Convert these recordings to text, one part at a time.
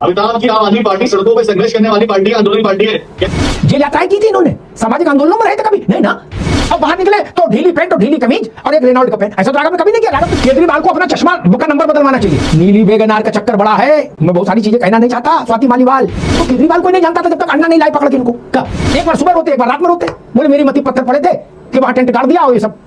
अमिताभ की आम आदमी पार्टी सड़कों पर संघर्ष करने वाली पार्टी है, आंदोलन पार्टी है। जेल यात्राएं की थी इन्होंने, सामाजिक आंदोलनों में रहे थे कभी नहीं ना। अब बाहर निकले तो ढीली पैंट और ढीली कमीज और एक रेनॉल्ड का पैंट, ऐसा तो राघव ने कभी नहीं किया। राघव केजरीवाल को अपना चश्मा का नंबर बदलवाना चाहिए। नीली वेगनार का चक्कर बड़ा है, मैं बहुत सारी चीजें कहना नहीं चाहता। स्वाति मालीवाल तो केजरीवाल को नहीं जानता था जब तक अन्ना नहीं लाए पकड़ के इनको। एक बार सुबह रोते, एक बार रात में रोते, बोले मेरी मती पत्थर पड़े थे कि वहां टेंट गाड़ दिया और ये सब।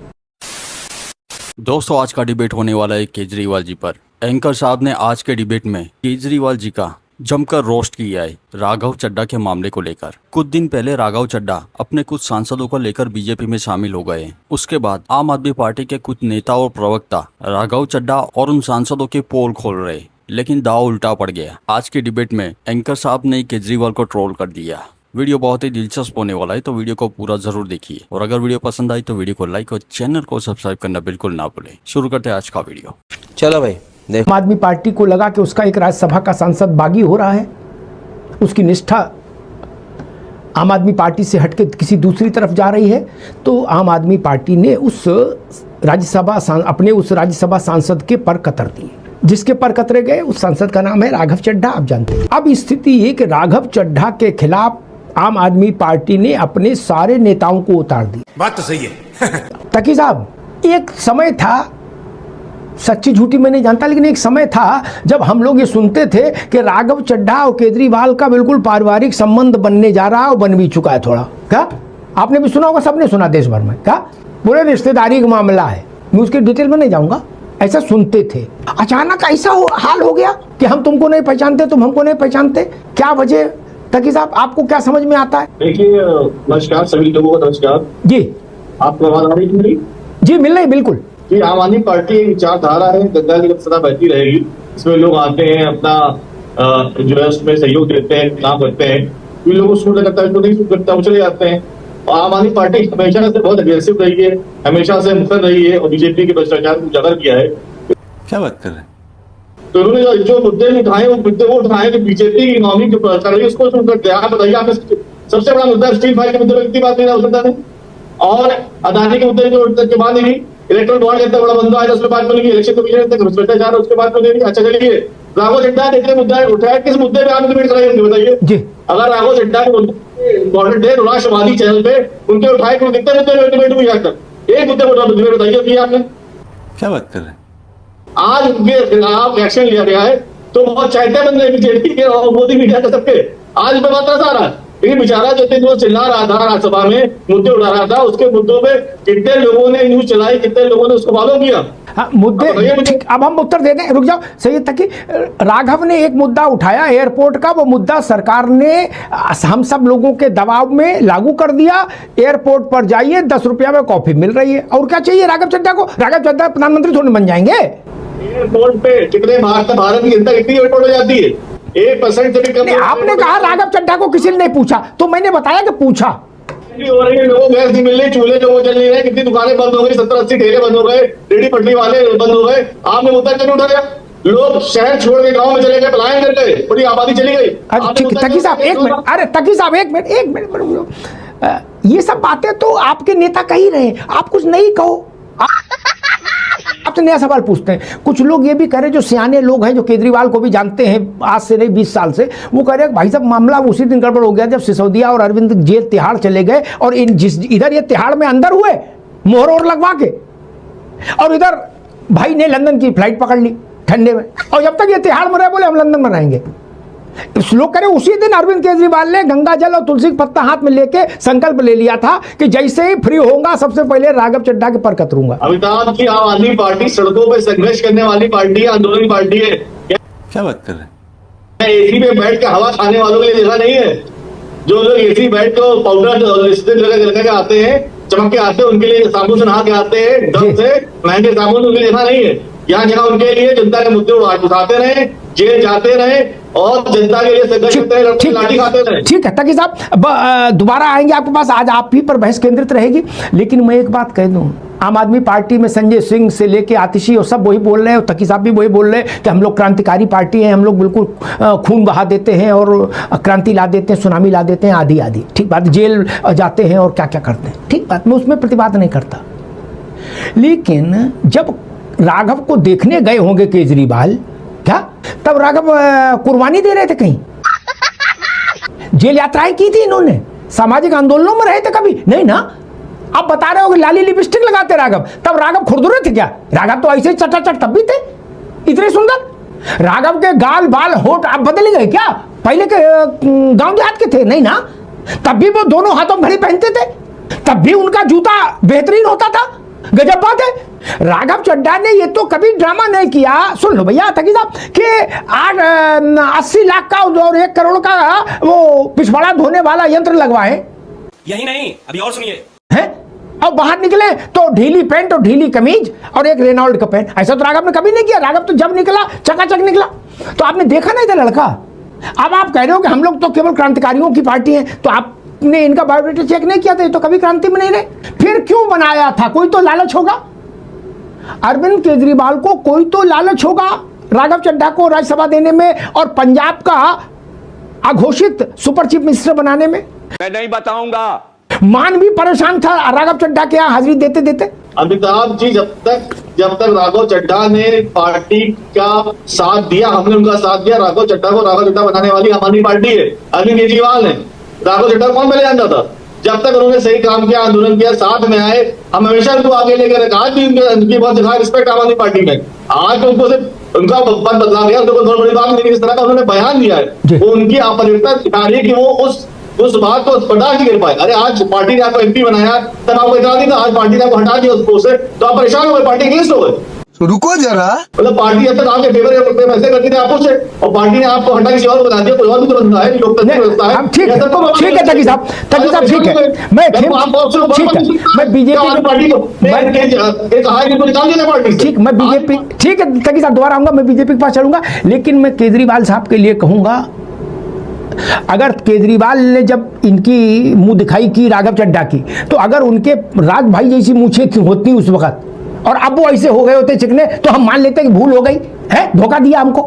दोस्तों, आज का डिबेट होने वाला है केजरीवाल जी पर। एंकर साहब ने आज के डिबेट में केजरीवाल जी का जमकर रोस्ट किया है राघव चड्ढा के मामले को लेकर। कुछ दिन पहले राघव चड्ढा अपने कुछ सांसदों को लेकर बीजेपी में शामिल हो गए। उसके बाद आम आदमी पार्टी के कुछ नेता और प्रवक्ता राघव चड्ढा और उन सांसदों के पोल खोल रहे, लेकिन दाव उल्टा पड़ गया। आज के डिबेट में एंकर साहब ने केजरीवाल को ट्रोल कर दिया। वीडियो बहुत ही दिलचस्प होने वाला है, तो वीडियो को पूरा जरूर देखिए। और अगर वीडियो पसंद आई तो वीडियो को लाइक और चैनल को सब्सक्राइब करना बिल्कुल ना भूलें। शुरू करते हैं आज का वीडियो। चलो भाई, आम आदमी पार्टी को लगा कि उसका एक राज्यसभा का सांसद बागी हो रहा है, उसकी निष्ठा आम आदमी पार्टी से हटके किसी दूसरी तरफ जा रही है, तो आम आदमी पार्टी ने उस राज्यसभा सांसद के पर कतर दिए। जिसके पर कतरे गए उस सांसद का नाम है राघव चड्ढा, आप जानते हैं। अब स्थिति ये कि राघव चड्ढा के खिलाफ आम आदमी पार्टी ने अपने सारे नेताओं को उतार दिया। बात तो सही है। तकी साहब, एक समय था, सच्ची झूठी मैं नहीं जानता, लेकिन एक समय था जब हम लोग ये सुनते थे कि राघव चड्ढा और केजरीवाल का बिल्कुल पारिवारिक संबंध बनने जा रहा है और बन भी चुका है थोड़ा। क्या आपने भी सुना होगा, सबने सुना देश भर में। क्या पूरे रिश्तेदारी का मामला है, मैं उसके डिटेल में नहीं जाऊंगा। ऐसा सुनते थे, अचानक ऐसा हाल हो गया कि हम तुमको नहीं पहचानते, तुम हमको नहीं पहचानते। क्या वजह तकी साहब, आपको क्या समझ में आता है? देखिए, नमस्कार सभी लोगों को। नमस्कार जी, आपको आवाज आ रही है? जी मिल रही, बिल्कुल जी। आम आदमी पार्टी एक विचारधारा है, गंगा की सदा बहती रहेगी। इसमें लोग आते हैं, अपना जो है उसमें सहयोग देते हैं, काम करते हैं। कोई लोगों को सूट लगता है, नहीं सूट करता, वो चले जाते हैं। और आम आदमी पार्टी हमेशा से बहुत अग्रेसिव रही है, हमेशा से मुखर रही है और बीजेपी के भ्रष्टाचार को उजागर किया है। क्या बात कर रहे हैं? तो उन्होंने जो मुद्दे उठाए वो मुद्दे वो उठाए कि बीजेपी की इकोनॉमी जो कर रही है उसको सुन करते। आप बताइए, आप सबसे बड़ा मुद्दा स्टील फाइल के मुद्दे पर कितनी बात नहीं हो सकता है, और अदानी के मुद्दे के बाद नहीं, इलेक्ट्रल बॉन्ड का इतना बड़ा बंदा है, उसके बाद बोलेंगे इलेक्शन कमीशन भ्रष्टाचार, उसके बाद बोलेंगे। अच्छा चलिए, राघव चड्ढा ने इतने मुद्दा उठाया, किस मुद्दे पे आप डिबेट कराएंगे बताइए जी। अगर राघव चड्ढा के राष्ट्रवादी चैनल पे उनके उठाए कितने मुद्दे डिबेट हुई आज तक? एक मुद्दे पर डिबेट बताइए आपने। क्या बात कर रहे हैं? आज उनके खिलाफ एक्शन लिया गया है तो बहुत चाहते बन रहे बीजेपी के और मोदी मीडिया के सबके। आज मैं बात आ रहा है, लेकिन बेचारा जो चिल्ला रहा था राज्यसभा में, मुद्दे उठा रहा था, उसके मुद्दों पे कितने लोगों ने न्यूज चलाई, कितने लोगों ने उसको फॉलो किया। हाँ, मुद्दे ठीक, अब हम उत्तर देते हैं, रुक जाओ। सही तक कि राघव ने एक मुद्दा उठाया एयरपोर्ट का, वो मुद्दा सरकार ने हम सब लोगों के दबाव में लागू कर दिया। एयरपोर्ट पर जाइए, 10 रुपया में कॉफी मिल रही है। और क्या चाहिए राघव चड्ढा को? राघव चड्ढा प्रधानमंत्री थोड़ी बन जाएंगे। एयरपोर्ट पे कितने भारत की जनता कितनी एयरपोर्ट हो जाती है? 1% से भी कम। आपने कहा राघव चड्ढा को किसी ने नहीं पूछा, तो मैंने बताया कि पूछा। हो रही है, लोगों गैस नहीं मिल रही, चूल्हे लोगों चल नहीं रहे, कितनी दुकानें बंद हो गई, 70-80 ठेले बंद हो गए, रेडी पटरी वाले बंद हो गए। आपने मुद्दा क्यों उठा दिया? लोग शहर छोड़ के गांव में चले गए, पलायन कर गए, पूरी आबादी चली गई। तकी साहब एक मिनट, अरे तकी साहब एक मिनट, ये सब बातें तो आपके नेता कह ही रहे हैं, आप कुछ नहीं कहो। आपसे नया सवाल पूछते हैं। कुछ लोग ये भी कह रहे, जो सियाने लोग हैं, जो केजरीवाल को भी जानते हैं आज से नहीं 20 साल से, वो कह रहे हैं भाई साहब मामला उसी दिन गड़बड़ हो गया जब सिसोदिया और अरविंद जेल तिहाड़ चले गए, और इधर ये तिहाड़ में अंदर हुए मोहर और लगवा के, और इधर भाई ने लंदन की फ्लाइट पकड़ ली ठंडे में, और जब तक ये तिहाड़ में रहे बोले हम लंदन में रहेंगे। लोग कह रहे उसी दिन अरविंद केजरीवाल ने गंगा जल और तुलसी का पत्ता हाथ में लेके संकल्प ले लिया था कि जैसे ही फ्री होगा सबसे पहले राघव चड्ढा के पर कतरूंगा। अमिताभ की आम आदमी पार्टी सड़कों पर संघर्ष करने वाली पार्टी है, आंदोलन पार्टी है। क्या बात कर रहे हैं? एसी पे बैठ के हवा खाने वालों के लिए देखा नहीं है। जो लोग एसी बैठ के पाउडर लगा के आते हैं, चमक के आते हैं, उनके लिए साबुन से नहा के आते हैं, ढंग से महंगे साबुन, उनके लिए देखा नहीं है। यहाँ जगह उनके लिए जनता के मुद्दे उठाते रहे, जेल जाते रहे और जनता के लिए संघर्ष करते रहे, लाठी खाते रहे। ठीक है तकी साहब, दोबारा आएंगे आपके पास, आज आप ही पर बहस केंद्रित रहेगी। लेकिन मैं एक बात कह दूं, आम आदमी पार्टी में संजय सिंह से लेके आतिशी और सब वही बोल रहे हैं, तकी साहब भी वही बोल रहे हैं कि हम लोग क्रांतिकारी पार्टी हैं, हम लोग बिल्कुल खून बहा देते हैं और क्रांति ला देते हैं, सुनामी ला देते हैं, आदि आदि। ठीक बात, जेल जाते हैं और क्या क्या करते हैं, ठीक बात, मैं उसमें प्रतिवाद नहीं करता। लेकिन जब राघव को देखने गए होंगे केजरीवाल, क्या? तब राघव कुर्बानी दे रहे थे कहीं? जेल यात्राएं की थी इन्होंने? सामाजिक आंदोलनों में रहे थे कभी? नहीं ना। आप बता रहे हो कि लाली लिपस्टिक लगाते राघव, तब राघव खुरदुरे थे क्या? राघव तो ऐसे चटाचट तब भी थे, इतने सुंदर। राघव के गाल बाल होठ आप बदल गए क्या? पहले के गांव देहात के थे नहीं ना? तब भी वो दोनों हाथों में घड़ी पहनते थे, तब भी उनका जूता बेहतरीन होता था। गजब बात है। राघव चड्ढा ने ये तो कभी ड्रामा नहीं किया। सुन लो भैया तकी साहब कि 80 लाख का और 1 करोड़ का वो पिछवाड़ा धोने वाला यंत्र लगवाए। यही नहीं, अभी और सुनिए। हैं? और बाहर निकले तो ढीली पैंट और ढीली कमीज और एक रेनॉल्ड का पैंट। ऐसा तो राघव ने कभी नहीं किया। राघव तो जब निकला चकाचक निकला। तो आपने देखा नहीं था लड़का। अब आप कह रहे हो कि हम लोग तो केवल क्रांतिकारियों की पार्टी है, तो आपने इनका बायोडेटा चेक नहीं किया था, तो कभी क्रांति में नहीं रहे। फिर क्यों बनाया था? कोई तो लालच होगा अरविंद केजरीवाल को, कोई तो लालच होगा राघव चड्ढा को राज्यसभा देने में और पंजाब का अघोषित सुपर चीफ मिनिस्टर बनाने में। मैं नहीं बताऊंगा। मान भी परेशान था राघव चड्ढा के यहाँ हाजिरी देते देते। अमिताभ जी जब तक राघव चड्ढा ने पार्टी का साथ दिया, हमने उनका साथ दिया। राघव चड्ढा को राघव चड्ढा बनाने वाली हमारी पार्टी है, अरविंद केजरीवाल है। राघव चड्ढा कौन पहले जानता था? जब तक उन्होंने सही काम किया, आंदोलन किया, साथ में आए, हम हमेशा उनको आगे लेकर रखा। आज भी उनकी बहुत ज्यादा रिस्पेक्ट हमारी पार्टी में। आज उनको सिर्फ उनका पद बदला गया, उनको बहुत बड़ी बात नहीं। इस तरह का उन्होंने बयान दिया है, वो उनकी अपरिपक्वता दिखा रही है कि वो उस बात को बर्दाश्त नहीं कर पाए। अरे आज पार्टी ने आपको एमपी बनाया, तब आपको इतना नहीं था। आज पार्टी ने आपको हटा दिया उस पोस्ट से, तो आप परेशान हो गए, पार्टी अगेंस्ट हो गए। रुको जरा, मतलब पार्टी जब तक आपके फेवर फैसले करती थी आपको से, और पार्टी ने आपको हटा किसी और को बना दिया। कोई और भी तो बंदा है, लोकतंत्र व्यवस्था है। ठीक है तकी साहब, ठीक है। मैं बीजेपी पार्टी को निकाल दिया पार्टी। ठीक, मैं बीजेपी, ठीक है तकी साहब दोबारा आऊंगा, मैं बीजेपी के पास चलूंगा। लेकिन मैं केजरीवाल साहब के लिए कहूंगा, अगर केजरीवाल ने जब इनकी मुंह दिखाई की राघव चड्ढा की, तो अगर उनके राज भाई जैसी मूछें होती उस वक्त और अब वो ऐसे हो गए होते चिकने, तो हम मान लेते कि भूल हो गई है, धोखा दिया हमको।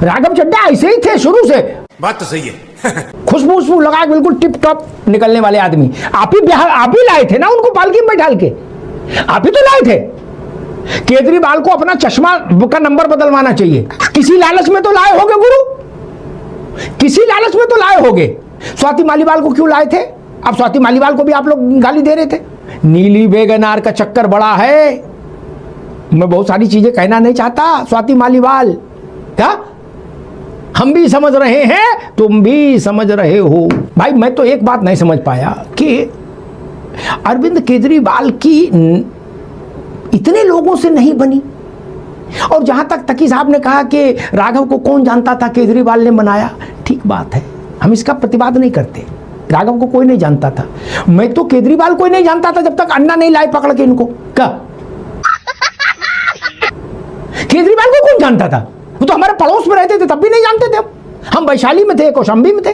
राघव चड्ढा ऐसे ही थे शुरू से। बात तो सही है। खुशबू लगा बिल्कुल टिप टॉप निकलने वाले आदमी। आप ही लाए थे ना उनको पालकी में बैठाल के, आप ही तो लाए थे। केजरीवाल को अपना चश्मा का नंबर बदलवाना चाहिए। किसी लालच में तो लाए होगे गुरु, किसी लालच में तो लाए होगे। स्वाति मालीवाल को क्यों लाए थे? अब स्वाति मालीवाल को भी आप लोग गाली दे रहे थे। नीली वेगनार का चक्कर बड़ा है। मैं बहुत सारी चीजें कहना नहीं चाहता। स्वाति मालीवाल क्या, हम भी समझ रहे हैं, तुम भी समझ रहे हो। भाई मैं तो एक बात नहीं समझ पाया कि अरविंद केजरीवाल की इतने लोगों से नहीं बनी। और जहां तक तकी साहब ने कहा कि राघव को कौन जानता था, केजरीवाल ने बनाया, ठीक बात है, हम इसका प्रतिवाद नहीं करते। राघव को कोई नहीं जानता था। मैं तो केजरीवाल कोई नहीं जानता था जब तक अन्ना नहीं लाए पकड़ के इनको। क्या केजरीवाल को कौन जानता था? वो तो हमारे पड़ोस में रहते थे, तब भी नहीं जानते थे। हम वैशाली में थे, कौशाम्बी में थे,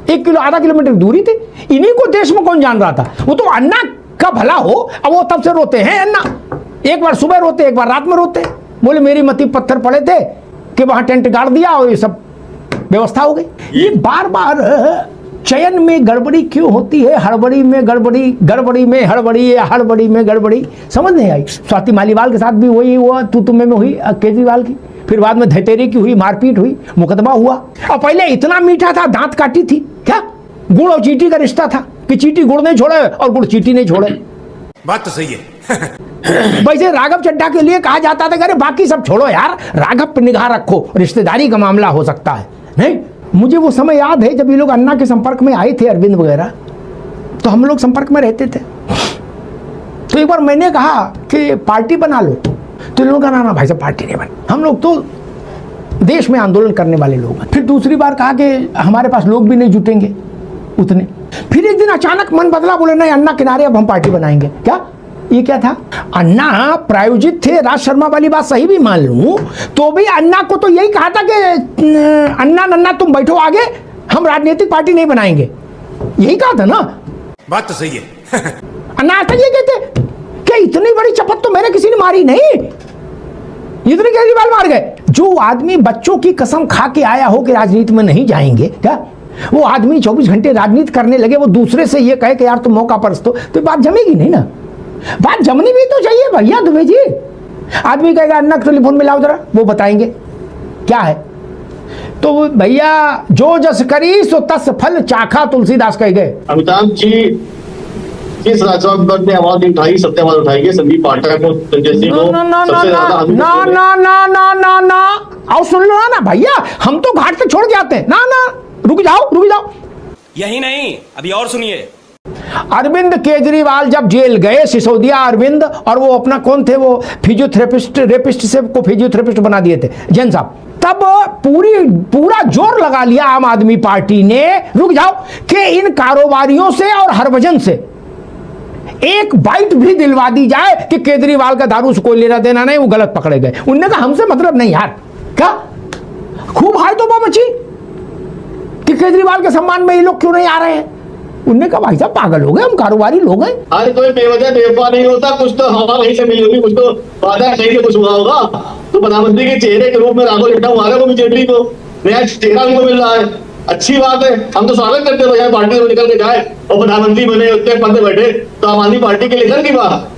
1 किलोमीटर दूरी थी। इन्हीं को देश में कौन जान रहा था? वो तो अन्ना का भला हो, अब वो तब से रोते हैं अन्ना। एक बार सुबह रोते, एक बार रात में रोते। बोले मेरी मती पत्थर पड़े थे कि वहां टेंट गाड़ दिया और ये सब व्यवस्था हो गई। ये बार बार चयन में गड़बड़ी क्यों होती है? हड़बड़ी में गड़बड़ी, गड़बड़ी में हड़बड़ी, हड़बड़ी में गड़बड़ी, समझ नहीं आई। स्वाति मालीवाल के साथ भी वही हुआ, तू तुम्हें में हुई केजरीवाल की। फिर बाद में धतेरे की हुई, मारपीट हुई, मुकदमा हुआ। और पहले इतना मीठा था, दांत काटी थी। क्या गुड़ और चींटी का रिश्ता था कि चींटी गुड़ नहीं छोड़े और गुड़ चींटी नहीं छोड़े। बात तो सही है। वैसे राघव चड्ढा के लिए कहा जाता था कि अरे बाकी सब छोड़ो यार, राघव पर निगाह रखो, रिश्तेदारी का मामला हो सकता है। नहीं, मुझे वो समय याद है जब ये लोग अन्ना के संपर्क में आए थे, अरविंद वगैरह, तो हम लोग संपर्क में रहते थे। तो एक बार मैंने कहा कि पार्टी बना लो, तो इन लोगों का ना भाई साहब पार्टी नहीं बनी, हम लोग तो देश में आंदोलन करने वाले लोग हैं। फिर दूसरी बार कहा कि हमारे पास लोग भी नहीं जुटेंगे उतने। फिर एक दिन अचानक मन बदला, बोले नहीं अन्ना किनारे, अब हम पार्टी बनाएंगे। क्या ये क्या था? अन्ना प्रायोजित थे, राज शर्मा वाली बात सही भी मान लूं, तो भी अन्ना को तो यही कहा था कि अन्ना नन्ना तुम बैठो आगे, हम राजनीतिक पार्टी नहीं बनाएंगे, यही कहा था ना। बात तो सही है। अन्ना आज तक ये कहते कि इतनी बड़ी चपत तो मैंने किसी ने मारी नहीं, इतने केजरीवाल मार गए। जो आदमी बच्चों की कसम खा के आया हो कि राजनीति में नहीं जाएंगे, क्या वो आदमी 24 घंटे राजनीति करने लगे, वो दूसरे से ये कहे कि यार तुम मौका परस्तो, तो बात जमेगी नहीं ना। बात जमनी भी तो चाहिए भैया दुबे जी। आदमी कहेगा अन्ना टेलीफोन में लाओ जरा, वो बताएंगे क्या है। तो भैया जो जस करी सो तस फल चाखा, तुलसीदास कह गए। अमिताभ जी किस राज्यसभा ने आवाज उठाई, सबसे आवाज उठाई है संदीप पाठक को, संजय सिंह को सबसे ज्यादा। ना आओ सुन लो ना भैया, हम तो घाट पे छोड़ के आते हैं ना। रुक जाओ। यही नहीं, अभी और सुनिए। अरविंद केजरीवाल जब जेल गए, सिसोदिया अरविंद, और वो अपना कौन थे, वो फिजियोथेरेपिस्ट, रेपिस्ट से को फिजियोथेरेपिस्ट बना दिए थे जैन साहब, तब पूरा जोर लगा लिया आम आदमी पार्टी ने, रुक जाओ, कि इन कारोबारियों से और हरभजन से एक बाइट भी दिलवा दी जाए कि केजरीवाल का दारू से कोई लेना देना नहीं, वो गलत पकड़े गए। उनने कहा हमसे मतलब नहीं यार। क्या खूब हाय तो मची कि केजरीवाल के सम्मान में ये लोग क्यों नहीं आ रहे हैं। उनने कहा भाई साहब पागल हो गए, हम कारोबारी लोग हैं। अरे कोई बेवजह बेवफा नहीं होता, कुछ तो हवा कहीं से मिली होगी, कुछ तो वादा कहीं से कुछ हुआ होगा। तो प्रधानमंत्री के चेहरे के रूप में राघव चड्ढा हुआ है, वो बीजेपी को नया चेहरा भी मिल रहा है, अच्छी बात है। हम तो स्वागत करते हैं भैया, पार्टी से निकल के जाए और प्रधानमंत्री बने, उतने पद पे बैठे, तो आम आदमी पार्टी के लिए की बात।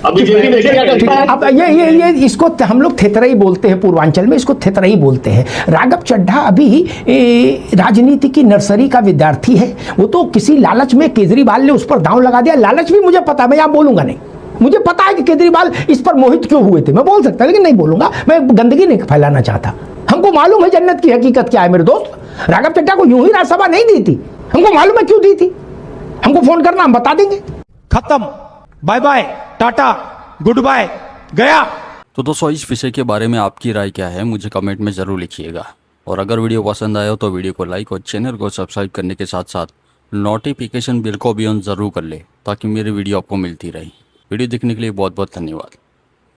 अब बीजेपी देखे क्या करता है। अब ये इसको हम लोग थेतरई बोलते हैं, पूर्वांचल में इसको थेतरई बोलते हैं। राघव चड्ढा अभी राजनीति की नर्सरी का विद्यार्थी है। वो तो किसी लालच में केजरीवाल ने उस पर दांव लगा दिया। लालच भी मुझे पता है, मैं यहाँ बोलूंगा नहीं। मुझे पता है कि केजरीवाल इस पर मोहित क्यों हुए थे, मैं बोल सकता लेकिन नहीं बोलूंगा, मैं गंदगी नहीं फैलाना चाहता। हमको मालूम है जन्नत की हकीकत क्या है मेरे दोस्त। राघव चड्ढा को यूं ही राज्यसभा नहीं दी थी, हमको मालूम है क्यों दी थी। हमको फोन करना, हम बता देंगे। खत्म, bye bye, tata, good bye, गया। तो दोस्तों इस विषय के बारे में आपकी राय क्या है, मुझे कमेंट में ज़रूर लिखिएगा। और अगर वीडियो पसंद आया हो तो वीडियो को लाइक और चैनल को सब्सक्राइब करने के साथ साथ नोटिफिकेशन बिल को भी ऑन ज़रूर कर ले, ताकि मेरी वीडियो आपको मिलती रहे। वीडियो देखने के लिए बहुत बहुत धन्यवाद।